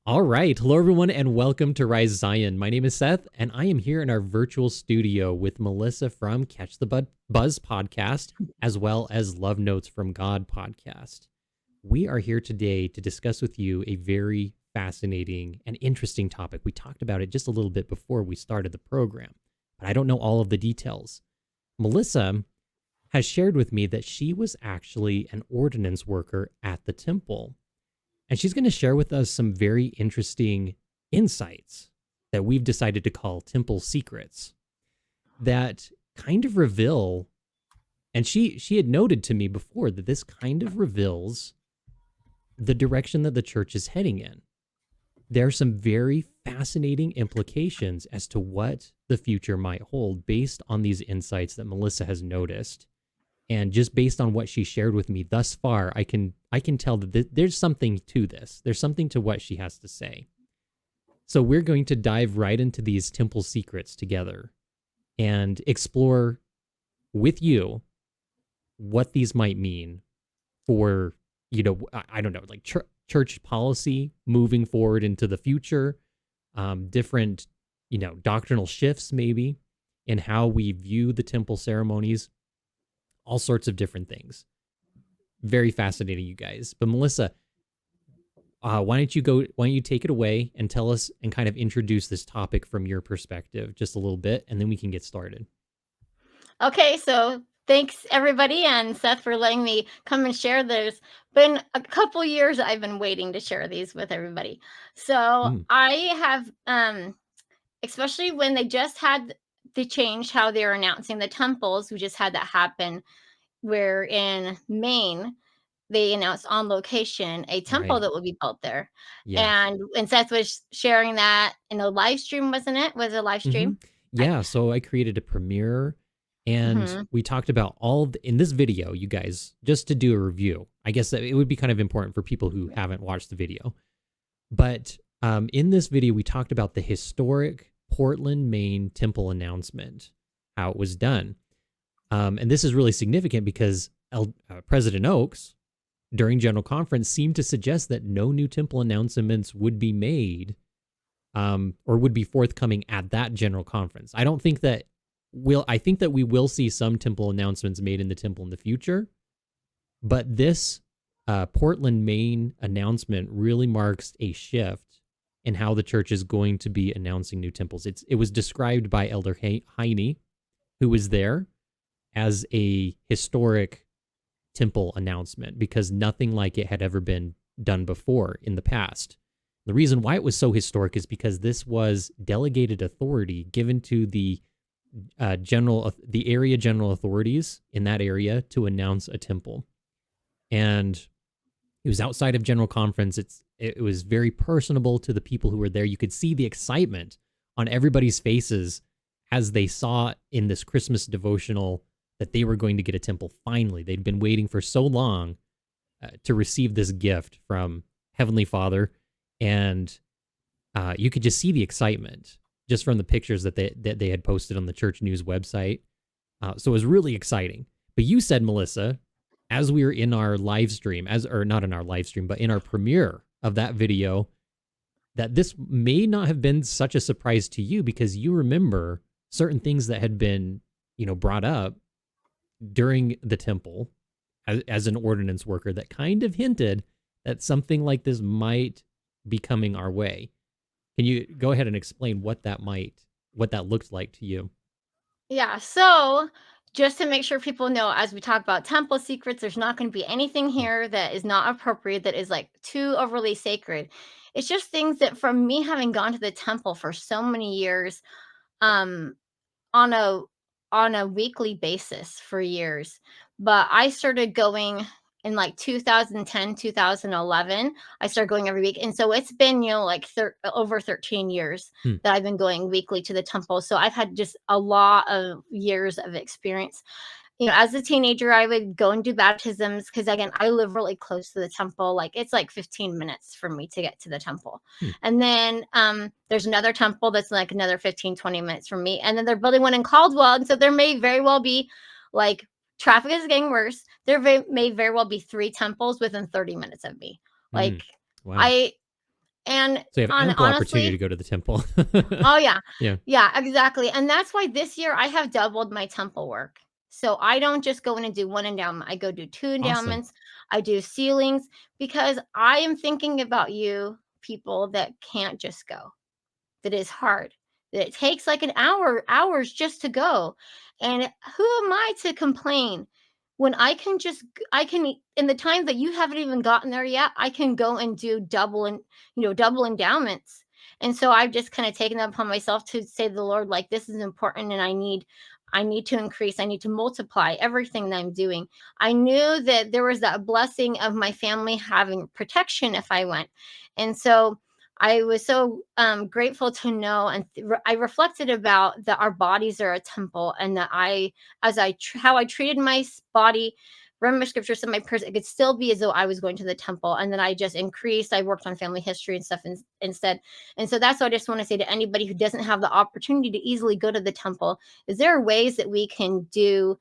All right. Hello, everyone, and welcome to Rise Zion. My name is Seth, and I am here in our virtual studio with Melissa from Catch the Buzz podcast, as well as Love Notes from God podcast. We are here today to discuss with you a very fascinating and interesting topic. We talked about it just a little bit before we started the program, but I don't know all of the details. Melissa has shared with me that she was actually an ordinance worker at the temple. And she's going to share with us some very interesting insights that we've decided to call temple secrets that kind of reveal, and she had noted to me before that this kind of reveals the direction that the church is heading in. There are some very fascinating implications as to what the future might hold based on these insights that Melissa has noticed. And just based on what she shared with me thus far, I can tell that there's something to this. There's something to what she has to say. So we're going to dive right into these temple secrets together and explore with you what these might mean for, I don't know, like church policy moving forward into the future, different, doctrinal shifts maybe in how we view the temple ceremonies. All sorts of different things. Very fascinating, you guys. But Melissa, why don't you take it away and tell us and kind of introduce this topic from your perspective just a little bit, and then we can get started. Okay, so thanks everybody and Seth for letting me come and share. There's been a couple years I've been waiting to share these with everybody. So I have, especially when they just had the change how they're announcing the temples, we just had that happen where in Maine they announced on location a temple Right. that will be built there. Yes. And Seth was sharing that in a live stream, wasn't it? Was it a live Mm-hmm. stream? Yeah. So I created a premiere, and Mm-hmm. we talked about in this video, you guys, just to do a review. I guess that it would be kind of important for people who haven't watched the video. But in this video, we talked about the historic Portland, Maine temple announcement, how it was done. And this is really significant because President Oaks, during General Conference, seemed to suggest that no new temple announcements would be made or would be forthcoming at that General Conference. I don't think that I think that we will see some temple announcements made in the temple in the future, but this Portland, Maine announcement really marks a shift in how the church is going to be announcing new temples. It was described by Elder Heine, who was there, as a historic temple announcement because nothing like it had ever been done before in the past. The reason why it was so historic is because this was delegated authority given to the area general authorities in that area to announce a temple. And it was outside of General Conference. It was very personable to the people who were there. You could see the excitement on everybody's faces as they saw in this Christmas devotional that they were going to get a temple finally. They'd been waiting for so long to receive this gift from Heavenly Father, and you could just see the excitement just from the pictures that they had posted on the church news website. So it was really exciting. But you said, Melissa, as we were in our live stream, or not in our live stream, but in our premiere of that video, that this may not have been such a surprise to you because you remember certain things that had been, brought up during the temple as an ordinance worker that kind of hinted that something like this might be coming our way. Can you go ahead and explain what that looked like to you? Yeah, so just to make sure people know, as we talk about temple secrets, there's not going to be anything here that is not appropriate, that is like too overly sacred. It's just things that from me having gone to the temple for so many years, um, on a weekly basis for years. But I started going in like 2010, 2011. I started going every week. And so it's been, like over 13 years Hmm. that I've been going weekly to the temple. So I've had just a lot of years of experience. As a teenager, I would go and do baptisms because, again, I live really close to the temple. Like, it's like 15 minutes for me to get to the temple. Hmm. And then there's another temple that's like another 15, 20 minutes from me. And then they're building one in Caldwell. And so there may very well be, like, traffic is getting worse. May very well be 3 temples within 30 minutes of me. Hmm. Like, Wow. I And So you have ample opportunity to honestly, go to the temple. oh, yeah. Yeah. Yeah, exactly, and that's why this year I have doubled my temple work. So I don't just go in and do 1 endowment, I go do 2 Awesome. endowments, I do ceilings, because I am thinking about you people that can't just go, that is hard, that it takes like an hour, hours just to go. And who am I to complain when I can just, I can, in the time that you haven't even gotten there yet, I can go and do double and, double endowments. And so I've just kind of taken that upon myself to say to the Lord, like, this is important and I need to increase, I need to multiply everything that I'm doing. I knew that there was that blessing of my family having protection if I went. And so I was so grateful to know, and I reflected about that our bodies are a temple, and that how I treated my body. Remember, my scripture said my prayers, it could still be as though I was going to the temple, and then I just increased. I worked on family history and stuff instead, and so that's what I just want to say to anybody who doesn't have the opportunity to easily go to the temple: is there are ways that we can do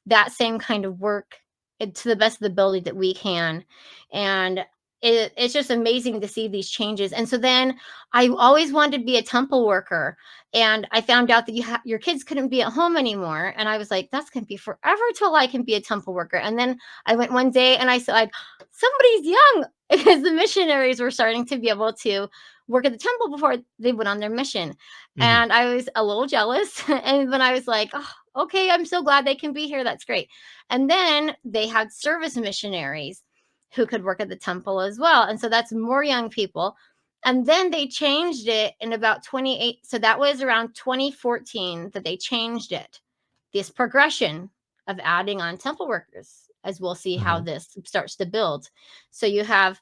that same kind of work to the best of the ability that we can. And it's just amazing to see these changes. And so then I always wanted to be a temple worker. And I found out that your kids couldn't be at home anymore. And I was like, that's going to be forever till I can be a temple worker. And then I went one day and I said, somebody's young, because the missionaries were starting to be able to work at the temple before they went on their mission. Mhm. And I was a little jealous. And then I was like, oh, okay, I'm so glad they can be here. That's great. And then they had service missionaries who could work at the temple as well. And so that's more young people. And then they changed it in about 28. So that was around 2014 that they changed it. This progression of adding on temple workers, as we'll see how Uh-huh. this starts to build. So you have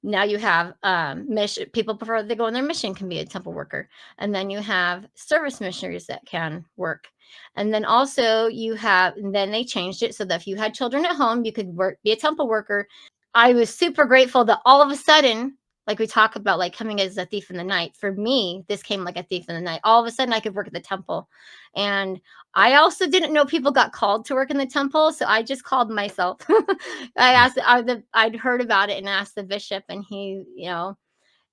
mission people prefer they go on their mission can be a temple worker, and then you have service missionaries that can work, and then also and then they changed it so that if you had children at home you could be a temple worker. I was super grateful that all of a sudden, like we talk about, like coming as a thief in the night, for me this came like a thief in the night. All of a sudden I could work at the temple. And I also didn't know people got called to work in the temple, so I just called myself. Mm. I'd heard about it and asked the bishop, and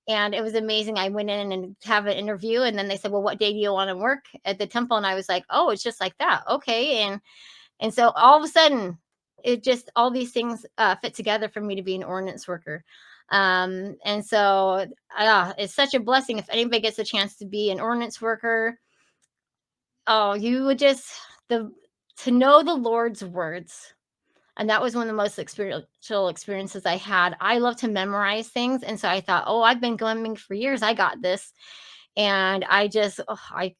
and it was amazing. I went in and have an interview, and then they said, well, what day do you want to work at the temple? And I was like, oh, it's just like that. Okay. And so all of a sudden, it just, all these things fit together for me to be an ordinance worker. And so it's such a blessing if anybody gets a chance to be an ordinance worker. Oh, you would just, the to know the Lord's words. And that was one of the most experiential experiences I had. I love to memorize things. And so I thought, oh, I've been going for years. I got this. And I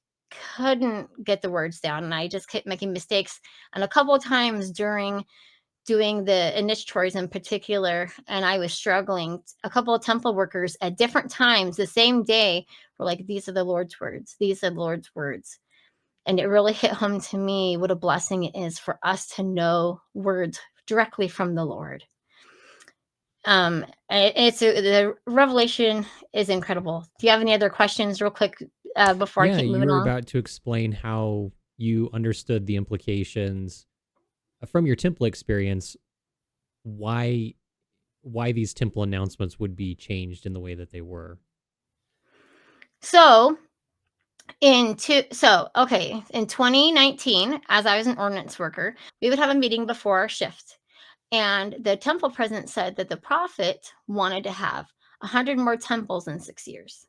couldn't get the words down. And I just kept making mistakes. And a couple of times during doing the initiatories in particular, and I was struggling, a couple of temple workers at different times the same day were like, these are the Lord's words. These are the Lord's words. And it really hit home to me what a blessing it is for us to know words directly from the Lord. The revelation is incredible. Do you have any other questions, real quick, before I Yeah, keep you moving were on? about to explain how you understood the implications from your temple experience, why these temple announcements would be changed in the way that they were. So in 2019, as I was an ordinance worker, we would have a meeting before our shift, and the temple president said that the prophet wanted to have 100 more temples in 6 years.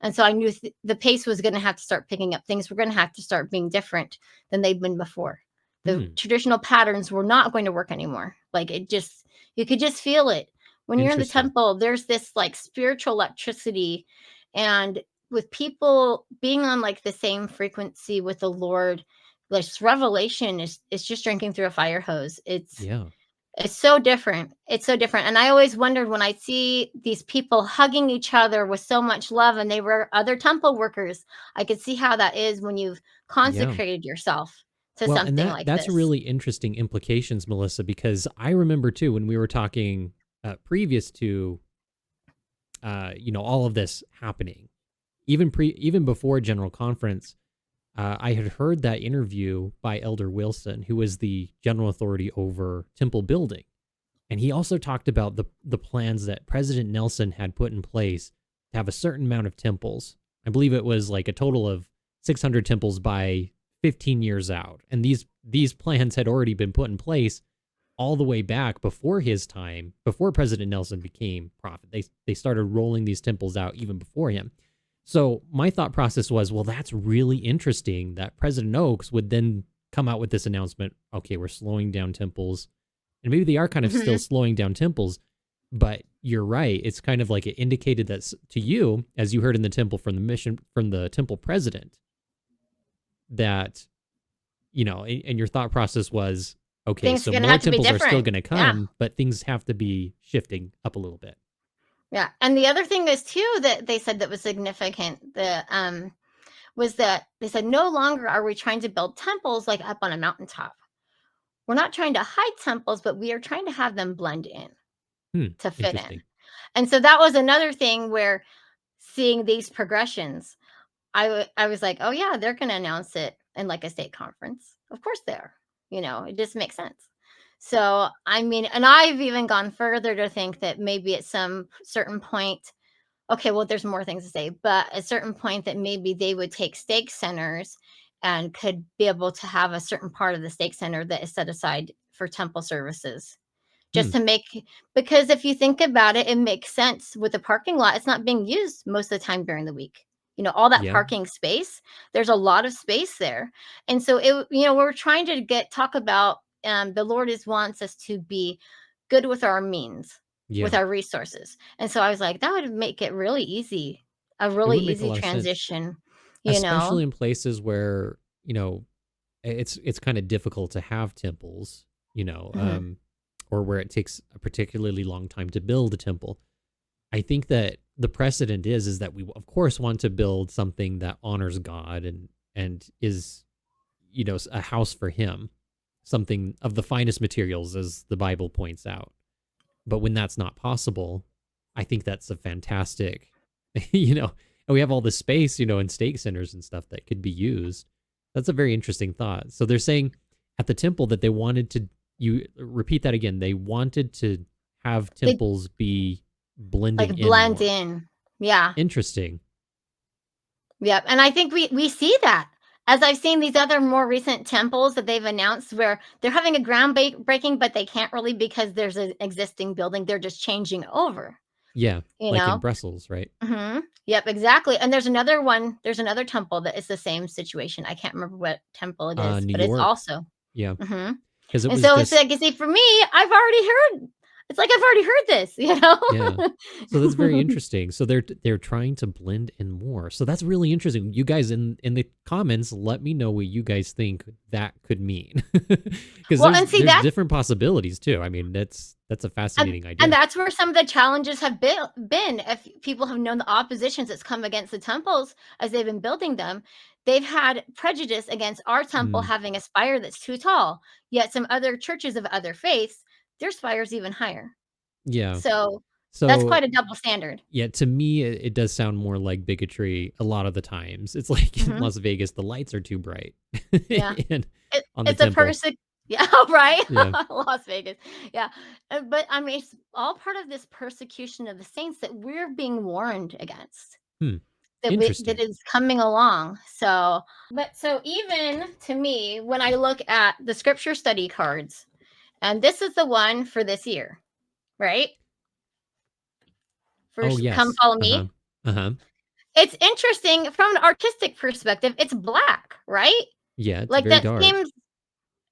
And so I knew the pace was going to have to start picking up. Things were going to have to start being different than they'd been before. The Hmm. traditional patterns were not going to work anymore. Like, you could just feel it. When you're in the Interesting. temple, there's this like spiritual electricity. And with people being on like the same frequency with the Lord, like revelation is just drinking through a fire hose. Yeah. It's so different. It's so different. And I always wondered when I see these people hugging each other with so much love, and they were other temple workers, I could see how that is when you've Yeah. consecrated yourself to Well, and something like that's this. really interesting implications, Melissa, because I remember too when we were talking previous to all of this happening, even before General Conference, I had heard that interview by Elder Wilson, who was the general authority over temple building. And he also talked about the plans that President Nelson had put in place to have a certain amount of temples. I believe it was like a total of 600 temples by 15 years out. And these plans had already been put in place all the way back before his time, before President Nelson became prophet. They started rolling these temples out even before him. So my thought process was, well, that's really interesting that President Oaks would then come out with this announcement. Okay, we're slowing down temples, and maybe they are kind of still Mhm. slowing down temples. But you're right; it's kind of like it indicated that to you, as you heard in the temple from the temple president, that and your thought process was, okay, Things are so gonna more have to be temples are still different. going to Yeah. come, but things have to be shifting up a little bit. Yeah. And the other thing is too that they said that was significant, was that they said no longer are we trying to build temples like up on a mountaintop. We're not trying to hide temples, but we are trying to have them blend in to fit in. Interesting. And so that was another thing where seeing these progressions, I was like, "Oh, yeah, they're gonna announce it in, like, a state conference. Of course they are." It just makes sense. So, I mean, and I've even gone further to think that maybe at some certain point, okay, well, there's more things to say, but at a certain point that maybe they would take stake centers and could be able to have a certain part of the stake center that is set aside for temple services. Hmm. Just to make because if you think about it, it makes sense with the parking lot, it's not being used most of the time during the week. All that Yeah. parking space, there's a lot of space there. And so we're trying to talk about the Lord is wants us to be good with our means, with Yeah. our resources. And so I was like, that would make it really easy, a It really would make a easy lot of sense, transition, you know? especially in places where it's kind of difficult to have temples, Mhm. or where it takes a particularly long time to build a temple. I think that the precedent is that we of course want to build something that honors God and is a house for him, something of the finest materials as the Bible points out. But when that's not possible, I think that's a fantastic, and we have all this space, in stake centers and stuff that could be used. That's a very interesting thought. So they're saying at the temple that they wanted to, you repeat that again, they wanted to have They temples be blending like in blend more. in. Yeah. Interesting. Yep, and I think we see that. As I've seen these other more recent temples that they've announced where they're having a breaking, but they can't really because there's an existing building, they're just changing over, Yeah, you like in know? Brussels, right? Yep, exactly, and there's another temple that is the same situation. I can't remember what temple it is, New but it's York. also Yeah, mhm, because it and was so it's just like, you see, for me, I've already heard this, yeah. So that's very interesting. So they're trying to blend in more. So that's really interesting. You guys in the comments, let me know what you guys think that could mean, because Well, there's and see, there's that's different possibilities too. I mean, that's a And fascinating and idea. that's where some of the challenges have been. If people have known the oppositions that's come against the temples as they've been building them, they've had prejudice against our temple Mm, having a spire that's too tall, yet some other churches of other faiths, their spire's even higher. yeah. So, that's So quite a double standard. yeah, to me, it does sound more like bigotry a lot of the times. It's like in Mhm. Las Vegas, the lights are too bright, Yeah. and on the It's a temple. yeah, right? Yeah. Las Vegas. Yeah. But, I mean, it's all part of this persecution of the saints that we're being warned against. Hmm. That Interesting. is coming along. So even to me, when I look at the scripture study cards, and this is the one for this year, right? For Oh Come yes. Follow Uh huh. Me. Uh huh. It's interesting from an artistic perspective, it's black, right? Yeah, it's Like very that dark. seems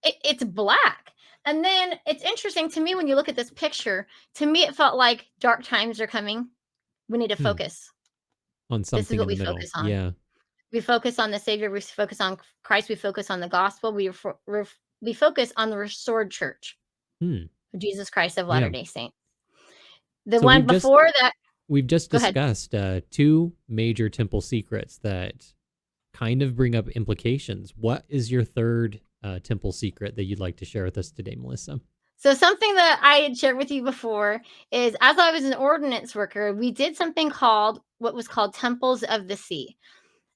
it's black. And then it's interesting to me when you look at this picture, to me it felt like dark times are coming. We need to Hmm. focus. On This is something what in the we middle. focus on. Yeah. We focus on the Savior, we focus on Christ, we focus on the gospel, we focus on the restored church Hmm. of Jesus Christ of Yeah. Latter-day Saints. The So one before that we've just go ahead. discussed two major temple secrets that kind of bring up implications. What is your third temple secret that you'd like to share with us today, Melissa? So something that I had shared with you before is as I was an ordinance worker, we did something called what was called Temples of the Sea,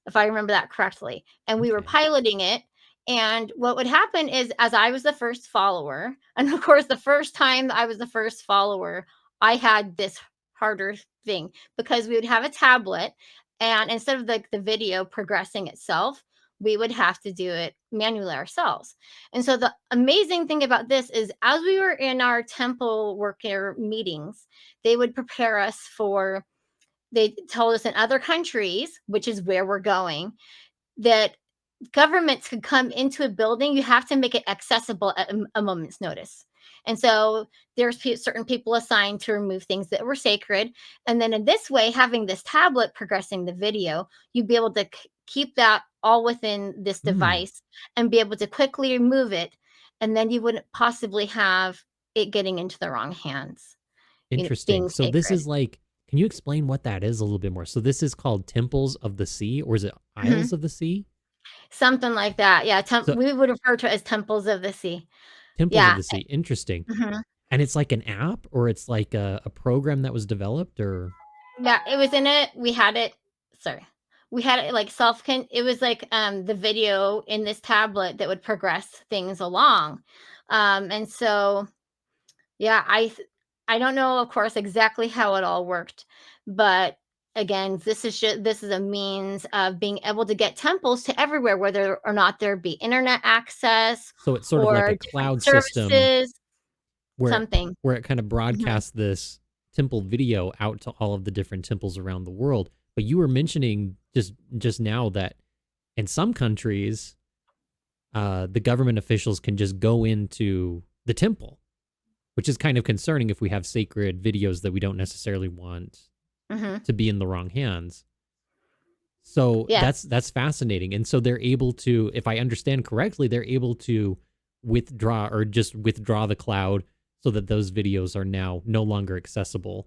if I remember that correctly. And we were Okay. piloting it. And what would happen is, as I was the first follower, and of course, the first time I was the first follower, I had this harder thing, because we would have a tablet, and instead of the video progressing itself, we would have to do it manually ourselves. And so the amazing thing about this is, as we were in our temple worker meetings, they would prepare us for, they told us in other countries, which is where we're going, that governments could come into a building, you have to make it accessible at a moment's notice. And so there's certain people assigned to remove things that were sacred. And then in this way, having this tablet progressing the video, you'd be able to keep that all within this Hmm. device and be able to quickly remove it. And then you wouldn't possibly have it getting into the wrong hands, Interesting. being So this sacred. is like, can you explain what that is a little bit more? So this is called Temples of the Sea, or is it Isles Mhm. of the Sea? Something like that. Yeah. So We would refer to it as temples of the sea. Temples of Yeah. the Sea. Interesting. Mhm. And it's like an app, or it's like a program that was developed, or Yeah, it was in it. We had it, sorry. We had it like it was like the video in this tablet that would progress things along. And so yeah, I don't know, of course, exactly how it all worked, but again, this is a means of being able to get temples to everywhere, whether or not there be internet access so it's sort of like or a different cloud system services, where something. it kind of Mhm, broadcasts this temple video out to all of the different temples around the world. But you were mentioning just now that in some countries, the government officials can just go into the temple, which is kind of concerning if we have sacred videos that we don't necessarily want mhm. to be in the wrong hands. So Yes. that's fascinating. And so they're able to, if I understand correctly, they're able to withdraw or just withdraw the cloud so that those videos are now no longer accessible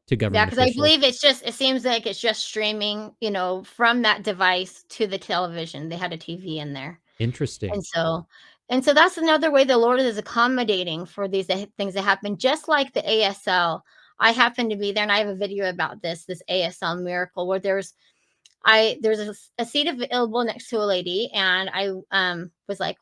to Yeah, government because I officials. believe it seems like it's just streaming, from that device to the television. They had a TV in there. Interesting. And so that's another way the Lord is accommodating for these things that happen, just like the ASL. I happen to be there, and I have a video about this ASL miracle where there's a seat available next to a lady, and I was like,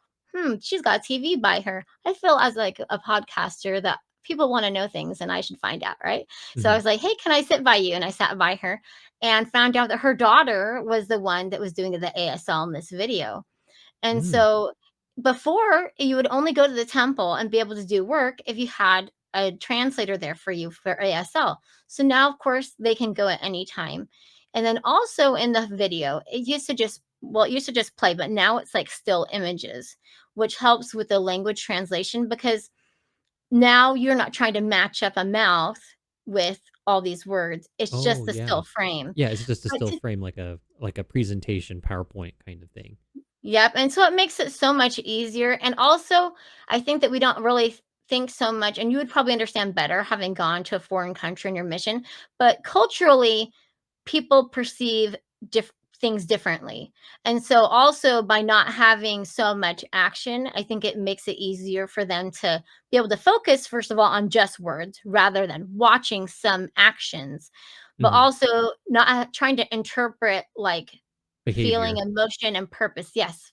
she's got a TV by her. I feel as like a podcaster that people want to know things and I should find out, right? So I Mhm. was like, hey, can I sit by you? And I sat by her and found out that her daughter was the one that was doing the ASL in this video. And Mm. so before, you would only go to the temple and be able to do work if you had a translator there for you for ASL. So now, of course, they can go at any time. And then also in the video, it used to just play, but now it's like still images, which helps with the language translation, because now you're not trying to match up a mouth with all these words. It's Oh, just the yeah. still frame. Yeah, it's just a But still frame like a presentation PowerPoint kind of thing. Yep, and so it makes it so much easier, and also, I think that we don't really think so much, and you would probably understand better having gone to a foreign country in your mission, but culturally, people perceive things differently, and so also by not having so much action, I think it makes it easier for them to be able to focus, first of all, on just words rather than watching some actions, but Mhm. also not trying to interpret, like, feeling, Behavior. emotion, and purpose. Yes.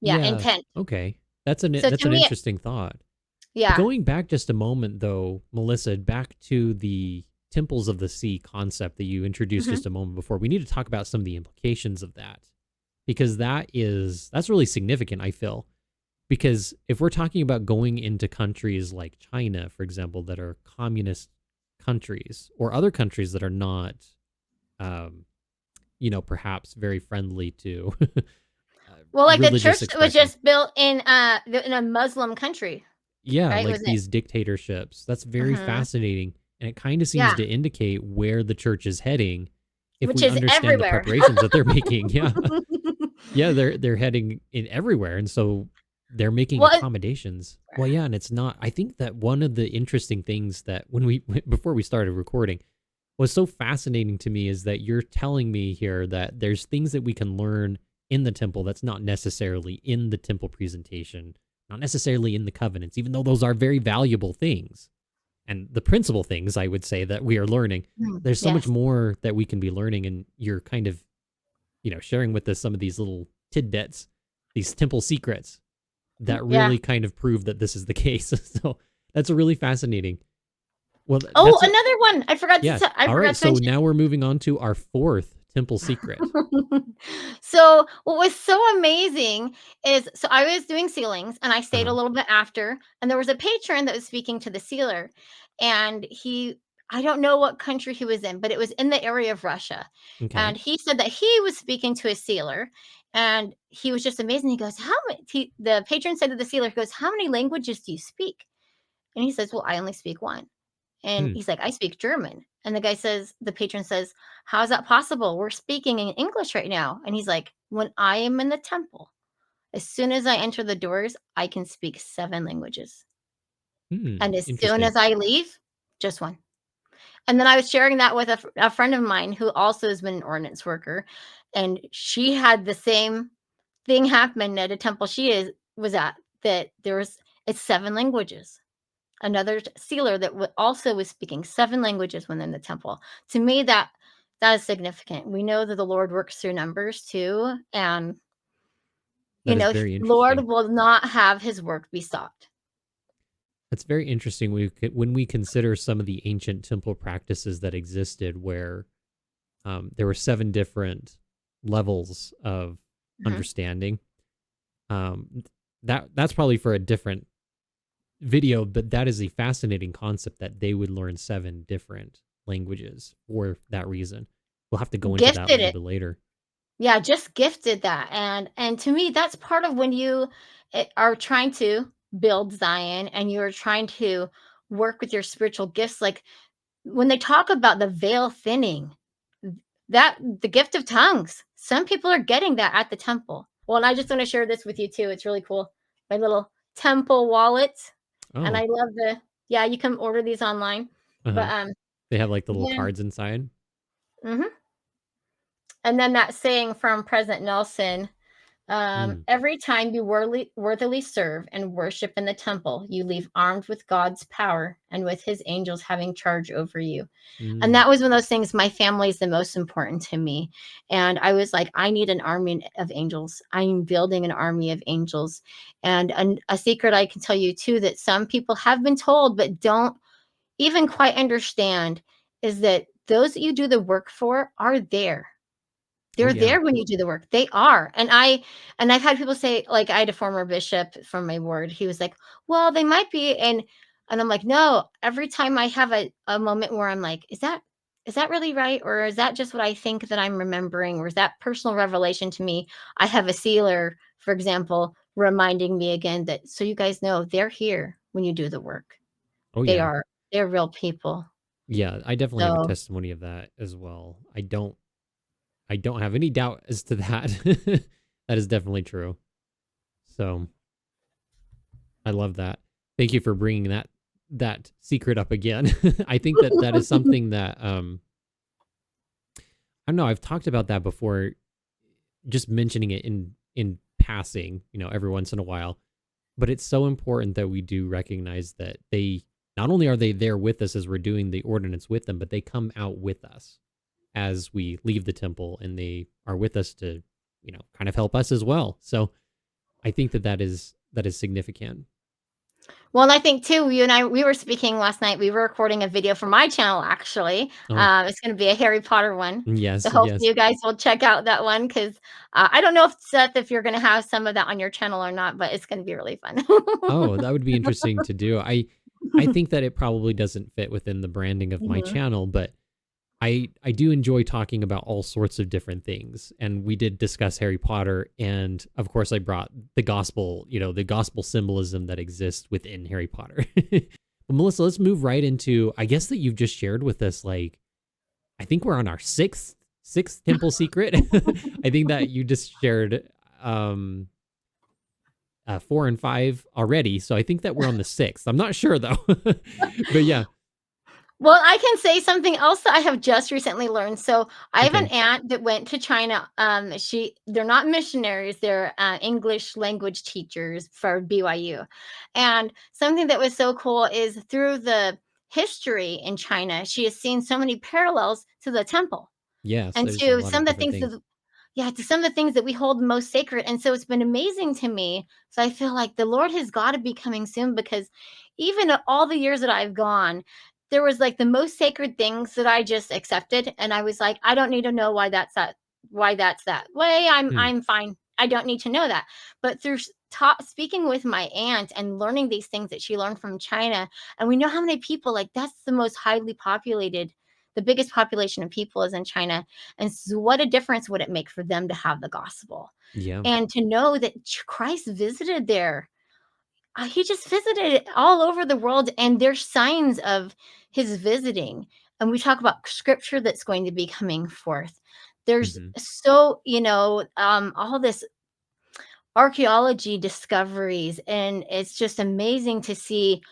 Yeah, Yeah. intent. Okay. So That's to an me interesting thought. But yeah. going back just a moment though, Melissa, back to the temples of the sea concept that you introduced Mhm. just a moment before, we need to talk about some of the implications of that. Because that's really significant, I feel. Because if we're talking about going into countries like China, for example, that are communist countries, or other countries that are not um, perhaps very friendly to Well, like, the religious church was expression. just built in a Muslim country, Yeah, right? Was like it? these dictatorships. That's very Mhm. fascinating. And it kind of seems Yeah, to indicate where the church is heading if which we is understand the everywhere. preparations that they're making. Yeah. Yeah, they're heading in everywhere. And so they're making Well, accommodations. Well, yeah, and it's not I think that one of the interesting things that when we before we started recording was so fascinating to me is that you're telling me here that there's things that we can learn in the temple that's not necessarily in the temple presentation, not necessarily in the covenants, even though those are very valuable things. And the principal things I would say that we are learning, there's so much yes. more that we can be learning. And you're kind of, sharing with us some of these little tidbits, these temple secrets that Yeah. really kind of prove that this is the case. So that's a really fascinating. Well, Oh, that's a another one. yeah. I All forgot right, to so mention. now we're moving on to our fourth temple secret. So, what was so amazing is, so I was doing ceilings and I stayed a Uh-huh. little bit after, and there was a patron that was speaking to the sealer. And I don't know what country he was in, but it was in the area of Russia. Okay. And he said that he was speaking to a sealer, and he was just amazed. And he goes, "How many?" The patron said to the sealer, he goes, "How many languages do you speak?" And he says, "Well, I only speak one." And Hmm. he's like, "I speak German." And the patron says, "How is that possible? We're speaking in English right now." And he's like, "When I am in the temple, as soon as I enter the doors, I can speak 7 languages. Hmm. And as soon Interesting. as I leave, just one." And then I was sharing that with a friend of mine who also has been an ordinance worker. And she had the same thing happen at a temple was at, that it's 7 languages. Another sealer that also was speaking 7 languages when in the temple. To me, that is significant. We know that the Lord works through numbers too, and That is the very Lord interesting. will not have his work be stopped. That's very interesting. When we consider some of the ancient temple practices that existed, where there were 7 different levels of Mhm. understanding. That's probably for a different video, but that is a fascinating concept that they would learn 7 different languages for that reason. We'll have to go into that a Gifted little it. bit later. Yeah, just gifted that. And to me, that's part of when you are trying to build Zion and you're trying to work with your spiritual gifts. Like when they talk about the veil thinning, that the gift of tongues, some people are getting that at the temple. Well, and I just want to share this with you too. It's really cool. My little temple wallet. And I Oh, love yeah, you can order these online. But uh-huh. They have like the little yeah. cards inside. Hmm. And then that saying from President Nelson, Mm, every time you worthily serve and worship in the temple, you leave armed with God's power and with his angels having charge over you. And mm. that was one of those things. My family is the most important to me. And I was like, I need an army of angels. I'm building an army of angels. And a secret I can tell you too, that some people have been told, but don't even quite understand, is that those that you do the work for are there. Oh They're yeah. there when you do the work. They are. And I've had people say, like, I had a former bishop from my ward. He was like, "Well, they might be." And I'm like, "No, every time I have a moment where I'm like, is that really right? Or is that just what I think that I'm remembering? Or is that personal revelation to me?" I have a sealer, for example, reminding me again that, so you guys know, they're here when you do the work. Oh They yeah. are. They're real people. Yeah, I definitely have a So testimony of that as well. I don't have any doubt as to that. That is definitely true. So, I love that. Thank you for bringing that secret up again. I think that that is something that I don't know, I've talked about that before, just mentioning it in passing, every once in a while. But it's so important that we do recognize that they not only are they there with us as we're doing the ordinance with them, but they come out with us as we leave the temple, and they are with us to, kind of help us as well. So I think that is significant. Well, and I think too, you and I, we were speaking last night. We were recording a video for my channel, actually. Oh, It's going to be a Harry Potter one. So yes, hopefully yes. you guys will check out that one, because I don't know if Seth, if you're going to have some of that on your channel or not, but it's going to be really fun. Oh, that would be interesting to do. I think that it probably doesn't fit within the branding of my Mhm. channel, but I do enjoy talking about all sorts of different things. And we did discuss Harry Potter, and of course I brought the gospel symbolism that exists within Harry Potter. But Melissa, let's move right into, I guess, that you've just shared with us, like, I think we're on our sixth temple secret. I think that you just shared um 4 and 5 already, so I think that we're on the sixth. I'm not sure though. But yeah. Well, I can say something else that I have just recently learned. So I have an Okay. aunt that went to China. They're not missionaries; they're English language teachers for BYU. And something that was so cool is, through the history in China, she has seen so many parallels to the temple Yes, and there's a to lot some of of the different things things. that, yeah, to some of the things that we hold most sacred. And so it's been amazing to me. So I feel like the Lord has got to be coming soon, because even at all the years that I've gone, there was like the most sacred things that I just accepted, and I was like, I don't need to know why that's that way. Hmm. I'm fine. I don't need to know that. But through speaking with my aunt and learning these things that she learned from China, and we know how many people, like, that's the most highly populated, the biggest population of people is in China. And so what a difference would it make for them to have the gospel Yeah. and to know that Christ visited there. He just visited all over the world, and there's signs of his visiting. And we talk about scripture that's going to be coming forth. There's Hmm. so, all this archaeology discoveries, and it's just amazing to see.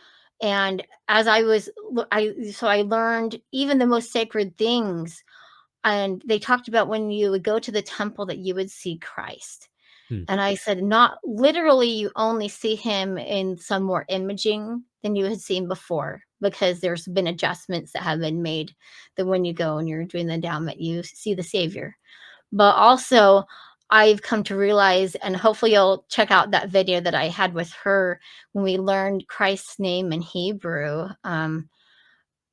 And as I was, I learned even the most sacred things. And they talked about when you would go to the temple that you would see Christ. Hmm. And I said, not literally, you only see him in some more imaging than you had seen before, because there's been adjustments that have been made that when you go and you're doing the endowment, you see the Savior. But also, I've come to realize, and hopefully you'll check out that video that I had with her when we learned Christ's name in Hebrew.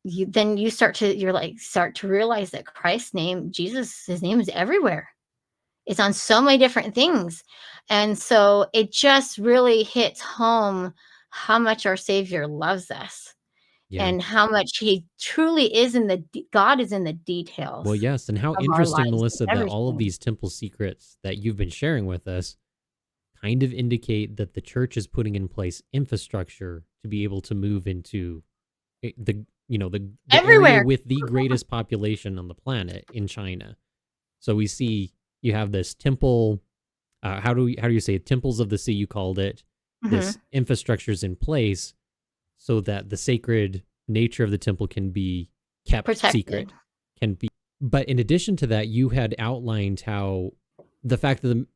Then start to realize that Christ's name, Jesus, his name is everywhere. It's on so many different things. And so it just really hits home how much our Savior loves us Yeah. and how much he truly is God is in the Well, details yes. And how of our interesting, lives, Melissa, that all of everything. these temple secrets that you've been sharing with us kind of indicate that the church is putting in place infrastructure to be able to move into the the area Everywhere. with the greatest population on the planet in China. So we see you have this temple. How do you say it? Temples of the sea? You called it. This Mhm. infrastructure is in place so that the sacred nature of the temple can be kept Protected. secret. Can be. But in addition to that, you had outlined how the fact that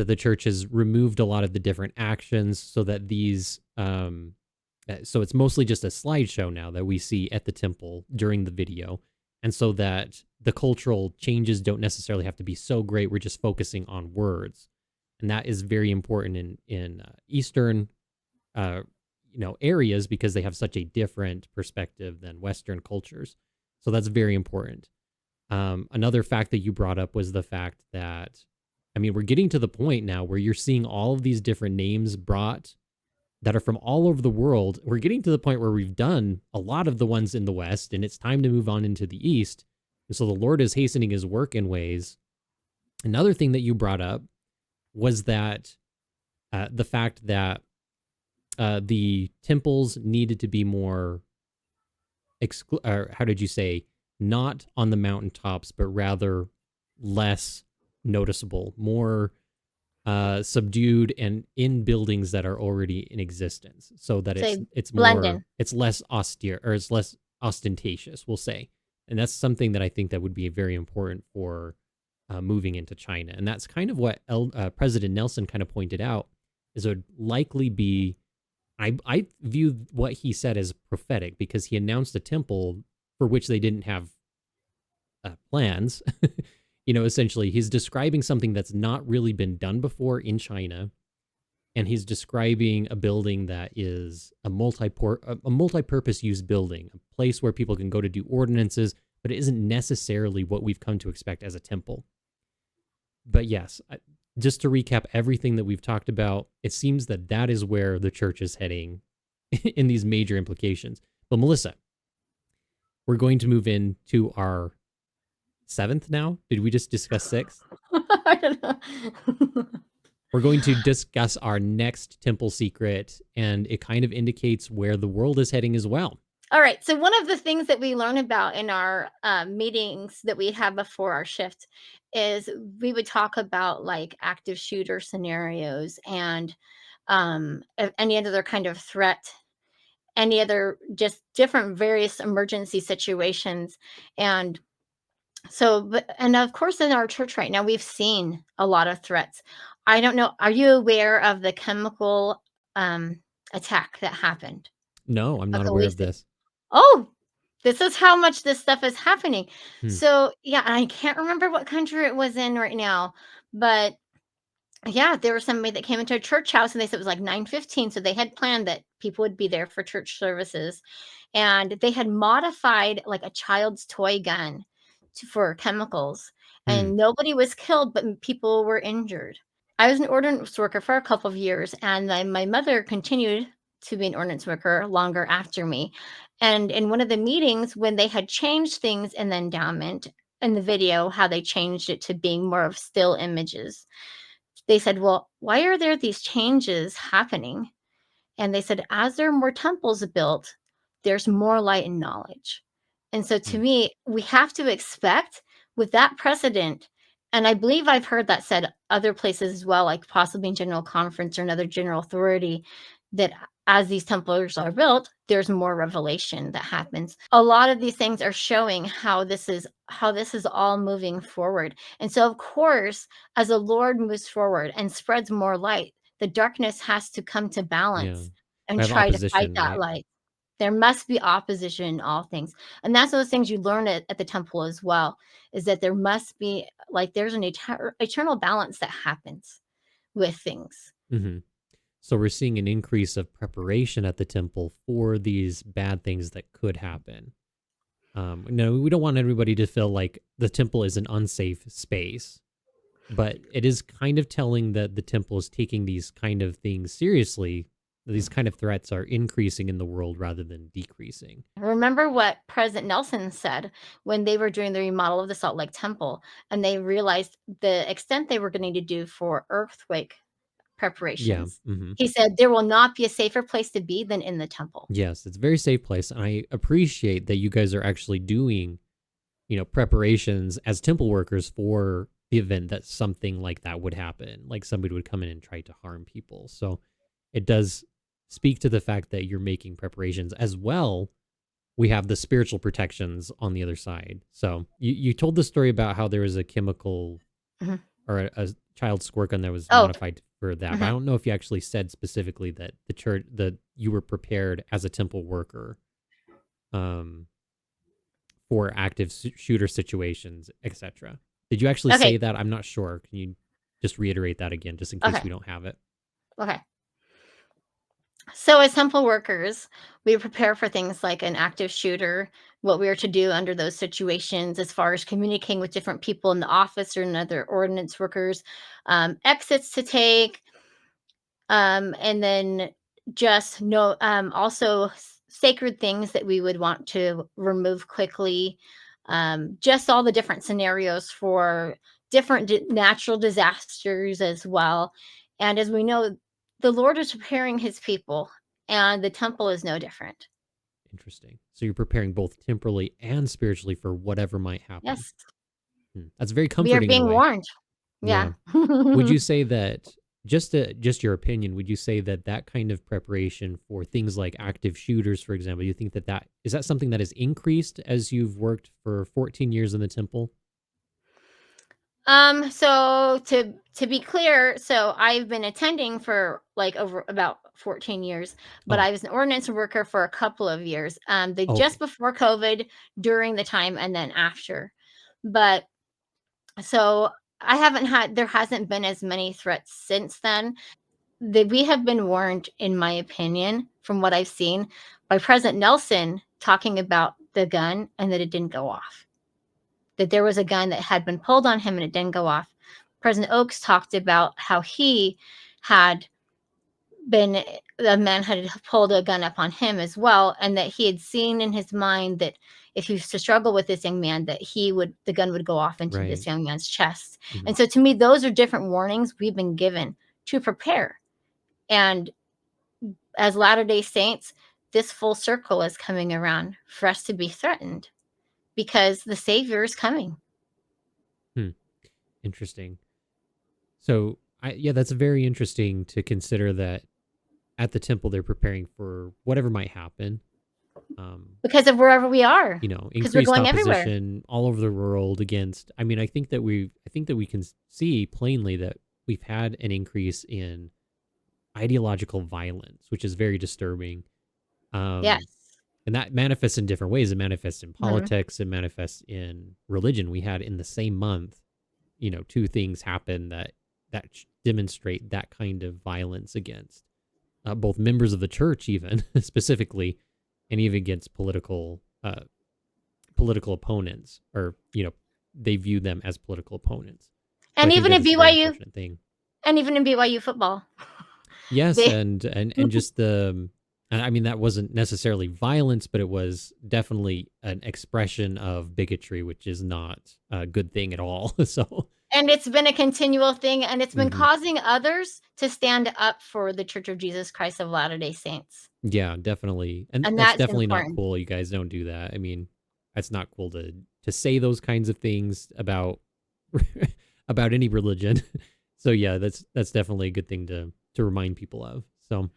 the church has removed a lot of the different actions so that these so it's mostly just a slideshow now that we see at the temple during the video, and so that the cultural changes don't necessarily have to be so great. We're just focusing on words, and that is very important in Eastern uh, areas because they have such a different perspective than Western cultures. So that's very important. Another fact that you brought up was the fact that, I mean, we're getting to the point now where you're seeing all of these different names brought that are from all over the world. We're getting to the point where we've done a lot of the ones in the West, and it's time to move on into the East. And so the Lord is hastening his work in ways. Another thing that you brought up was that the fact that the temples needed to be more, or how did you say, not on the mountaintops, but rather less noticeable, more subdued and in buildings that are already in existence, so that Say more Blendon. it's less austere or it's less ostentatious, we'll say. And that's something that I think that would be very important for moving into China. And that's kind of what President Nelson kind of pointed out is it would likely be. I view what he said as prophetic because he announced a temple for which they didn't have plans. Essentially, he's describing something that's not really been done before in China, and he's describing a building that is a multi-purpose use building, a place where people can go to do ordinances, but it isn't necessarily what we've come to expect as a temple. But yes, just to recap everything that we've talked about, it seems that that is where the church is heading in these major implications. But Melissa, we're going to move into our seventh now. Did we just discuss sixth? I don't know. We're going to discuss our next temple secret, and it kind of indicates where the world is heading as well. All right. So one of the things that we learn about in our meetings that we have before our shift is we would talk about like active shooter scenarios and any other kind of threat, any other just different various emergency situations. And so, and of course, in our church right now, we've seen a lot of threats. I don't know. Are you aware of the chemical attack that happened No, I'm a not couple aware of weeks ago? this. Oh, this is how much this stuff is happening. Hmm. So, yeah, I can't remember what country it was in right now, but Yeah, there was somebody that came into a church house and they said it was like 9:15, so they had planned that people would be there for church services, and they had modified, like, a child's toy gun for chemicals, Hmm. and nobody was killed, but people were injured. I was an ordnance worker for a couple of years, and then my mother continued to be an ordnance worker longer after me, and in one of the meetings, when they had changed things in the endowment, in the video, how they changed it to being more of still images, they said, "Well, why are there these changes happening?" And they said, "As there are more temples built, there's more light and knowledge." And so to Hmm. me, we have to expect with that precedent, and I believe I've heard that said other places as well, like possibly in general conference or another general authority, that as these templars are built, there's more revelation that happens. A lot of these things are showing how this is all moving forward. And so of course, as the Lord moves forward and spreads more light, the darkness has to come to Yeah. balance and We have try to fight opposition, that right? light. There must be opposition in all things. And that's those things you learn at the temple as well, is that there must be, like, there's an eternal balance that happens with things. Hmm. So we're seeing an increase of preparation at the temple for these bad things that could happen. No, we don't want everybody to feel like the temple is an unsafe space, but it is kind of telling that the temple is taking these kind of things seriously. These kind of threats are increasing in the world rather than decreasing. Remember what President Nelson said when they were doing the remodel of the Salt Lake Temple, and they realized the extent they were going to do for earthquake Yeah. preparations. Hmm. He said, "There will not be a safer place to be than in the temple." Yes, it's a very safe place. And I appreciate that you guys are actually doing, preparations as temple workers for the event that something like that would happen, like somebody would come in and try to harm people. So it does speak to the fact that you're making preparations as well. We have the spiritual protections on the other side. So you told the story about how there was a chemical Mhm. or a child squirt gun that was Oh, modified for that. But I mhm. don't know if you actually said specifically that the church that you were prepared as a temple worker um, for active shooter situations, etc. Did you actually Okay, say that? I'm not sure. Can you just reiterate that again, just in case okay, we don't have it? okay. So as temple workers, we prepare for things like an active shooter, what we are to do under those situations as far as communicating with different people in the office or other ordinance workers, exits to take, and then just know, also sacred things that we would want to remove quickly, just all the different scenarios for different natural disasters as well. And as we know, the Lord is preparing his people, and the temple is no different. Interesting. So you're preparing both temporally and spiritually for whatever might happen. Yes, That's very we are comforting in a being way. warned. Yeah. Yeah. Would you say that just your opinion? Would you say that that kind of preparation for things like active shooters, for example, you think that that is that something that has increased as you've worked for 14 years in the temple? So to be clear, so I've been attending for like over about 14 years, but Oh, I was an ordinance worker for a couple of years. They just okay, before COVID, during the time, and then after. But so I haven't had there hasn't been as many threats since then. That we have been warned, in my opinion, from what I've seen, by President Nelson talking about the gun and that it didn't go off, that there was a gun that had been pulled on him and it didn't go off. President Oaks talked about how he had been the man had pulled a gun up on him as well, and that he had seen in his mind that if he was to struggle with this young man, that the gun would go off into right. this young man's chest. Mhm. And so to me, those are different warnings we've been given to prepare. And as Latter-day Saints, this full circle is coming around for us to be threatened because the Savior is coming. Hmm. Interesting. So, yeah, that's very interesting to consider that at the temple they're preparing for whatever might happen. Um, Because of wherever we are, because we're Increased going everywhere. opposition all over the world against. I mean, I think that we can see plainly that we've had an increase in ideological violence, which is very disturbing. Um, Yes. and that manifests in different ways. It manifests in Mhm. politics. It manifests in religion. We had in the same month, two things happen that demonstrate that kind of violence against both members of the church, even specifically, and even against political opponents, or they view them as political opponents. So I And think even that in is a very BYU, unfortunate thing. and even in BYU football, Yes, they and just I mean, that wasn't necessarily violence, but it was definitely an expression of bigotry, which is not a good thing at all. So, and it's been a continual thing, and it's been mhm. causing others to stand up for the Church of Jesus Christ of Latter-day Saints, Yeah, definitely, and and that's that's definitely not important. cool. You guys don't do that. I mean, that's not cool to say those kinds of things about about any religion. So yeah, that's definitely a good thing to remind people of. So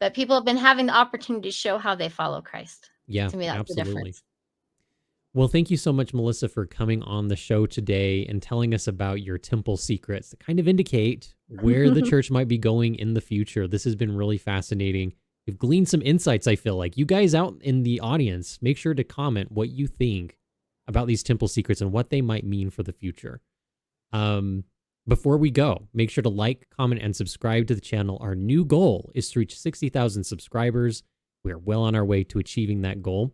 But people have been having the opportunity to show how they follow Christ. yeah, To me, that's the absolutely. difference. Well, thank you so much, Melissa, for coming on the show today and telling us about your temple secrets that kind of indicate where the church might be going in the future. This has been really fascinating. We've gleaned some insights, I feel like. You guys out in the audience, make sure to comment what you think about these temple secrets and what they might mean for the future. Um, Before we go, make sure to like, comment, and subscribe to the channel. Our new goal is to reach 60,000 subscribers. We are well on our way to achieving that goal.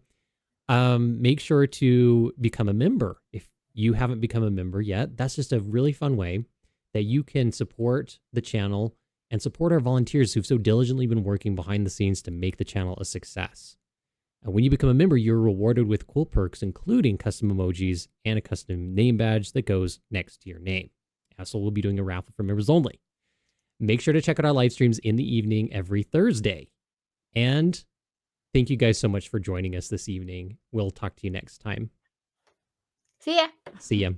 Make sure to become a member. If you haven't become a member yet, that's just a really fun way that you can support the channel and support our volunteers who've so diligently been working behind the scenes to make the channel a success. And when you become a member, you're rewarded with cool perks, including custom emojis and a custom name badge that goes next to your name. Also, we'll be doing a raffle for members only. Make sure to check out our live streams in the evening every Thursday. And thank you guys so much for joining us this evening. We'll talk to you next time. See ya. See ya.